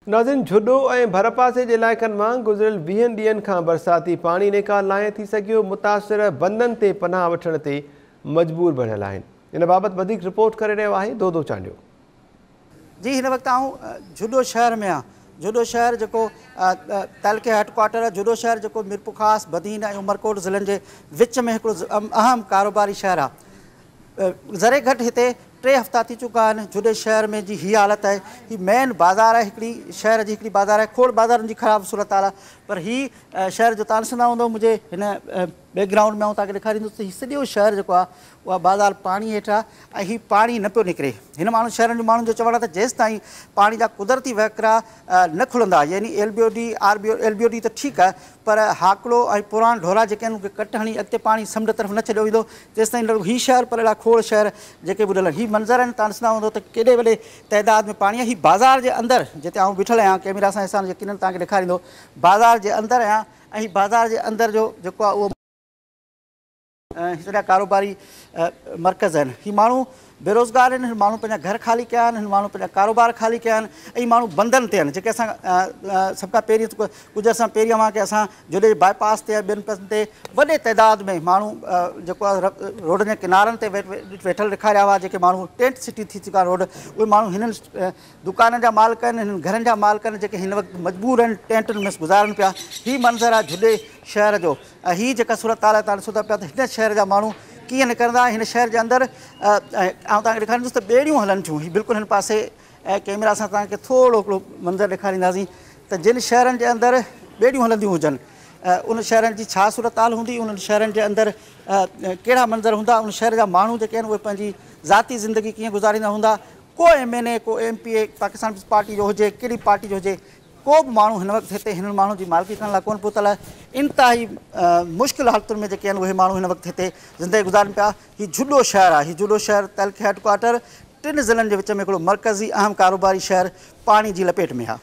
नाज़रीन, झुॾो ऐं भरपासे जे इलाइक़नि मां गुज़िरियल 20 ॾींहनि खां बरसाती पाणी निकाल नाहे थी सघियो। मुतासिर बंदनि ते पनाह वठण ते मजबूर बणियल आहिनि। इन बाबति वधीक रिपोर्ट करे रहियो आहे दोदो चांडियो। जी, हिन वक़्तु आऊं झुॾो शहर में आहियां। झुॾो शहर जेको तहलके हेडक्वार्टर आहे। झुॾो शहर जेको मीरपुखास, बदीन ऐं उमरकोट ज़िलनि जे विच में हिकिड़ो अहम कारोबारी शहर आहे। ज़रे घटि हिते 3 हफ़्ता थी चुका आहिनि। झुॾे शहर में जी हीअ हालत आहे। ही मेन बाज़ार आहे, हिकिड़ी शहर जी हिकिड़ी बाज़ार आहे। खोड़ बाज़ारनि जी ख़राबु सूरत हाल आहे। पर हीअ शहर जो तव्हां ॾिसंदा हूंदो मुंहिंजे हिन बैकग्राउंड में, तव्हांखे ॾेखारींदुसि त हीउ सॼो शहर जेको आहे उहा बाज़ार पाणी हेठि आहे ऐं हीउ पाणी न पियो निकिरे। हिन शहरनि जे माण्हुनि जो चवणु आहे त जेसि ताईं पाणी जा कुदरती वहिकिरा न खुलंदा, यानी LBOD LBOD त ठीकु आहे, पर हाकड़ो ऐं पुराण ढोरा जेके आहिनि उहे कट हणी अॻिते पाणी समुंड तरफ़ न छॾियो वेंदो, जेसि ताईं हीउ शहर पर अहिड़ा खोड़ शहर जेके ॿुधल आहिनि। हीउ मंज़र आहिनि, तव्हां ॾिसंदा हूंदो त केॾे वॾे तइदाद में पाणी आहे। हीउ बाज़ार जे अंदरि जिते आउं बीठल आहियां, कैमरा सां हिसाब यकीननि तव्हांखे ॾेखारींदो, बाज़ार जे अंदरि आहियां ऐं हीउ बाज़ार जे अंदरि जो जेको आहे उहो सॼा कारोबारी मर्कज़ आहिनि। हीउ माण्हू बेरोज़गार आहिनि, हिन माण्हू पंहिंजा घर ख़ाली कया आहिनि, हिन माण्हू पंहिंजा कारोबार ख़ाली कया आहिनि ऐं माण्हू बंधनि ते आहिनि। जेके असां सभ खां पहिरीं कुझु असां पहिरीं मां की असां जुॾे बाईपास ते ॿियनि पासनि ते वॾे तइदाद में माण्हू जेको आहे रोड जे किनारनि ते वेठल ॾेखारिया हुआ। जेके माण्हू टेंट सिटी थी चुका रोड, उहे माण्हू हिननि दुकाननि जा मालिक आहिनि, हिननि घरनि जा मालिक आहिनि, जेके हिन वक़्तु मजबूर आहिनि टेंटुनि में गुज़ारनि पिया। हीउ मंज़र आहे झुॾे शहर जो। ऐं हीअ जेका सूरत हाल आहे, तव्हां ॾिसो था पिया त हिन शहर जा माण्हू कीअं निकिरंदा। हिन शहर जे अंदरि आउं तव्हांखे ॾेखारींदुसि त ॿेड़ियूं हलनि थियूं। हीउ बिल्कुलु हिन पासे कैमरा सां तव्हांखे थोरो हिकिड़ो मंज़र ॾेखारींदासीं त जिन शहरनि जे अंदरि ॿेड़ियूं हलंदियूं हुजनि, उन शहरनि जी छा सूरत हाल हूंदी, उन्हनि शहरनि जे अंदरि कहिड़ा मंज़र हूंदा, उन शहर जा माण्हू जेके आहिनि उहे पंहिंजी ज़ाती ज़िंदगी कीअं गुज़ारींदा हूंदा। को MNA, को MPA पाकिस्तान पार्टी जो हुजे, कहिड़ी पार्टी जो हुजे, को बि माण्हू हिन वक़्तु हिते हिन माण्हू जी मालिकी करण लाइ कोन पहुतल आहे। इंतिहाई मुश्किल हालतुनि में जेके आहिनि उहे माण्हू हिन वक़्तु हिते ज़िंदगी गुज़ारनि पिया। हीउ झुॾो शहर आहे। हीउ झुॾो शहर तहलके हेडक्वार्टर 3 ज़िलनि जे विच में हिकिड़ो मर्कज़ी अहम कारोबारी शहर पाणी जी लपेट में आहे।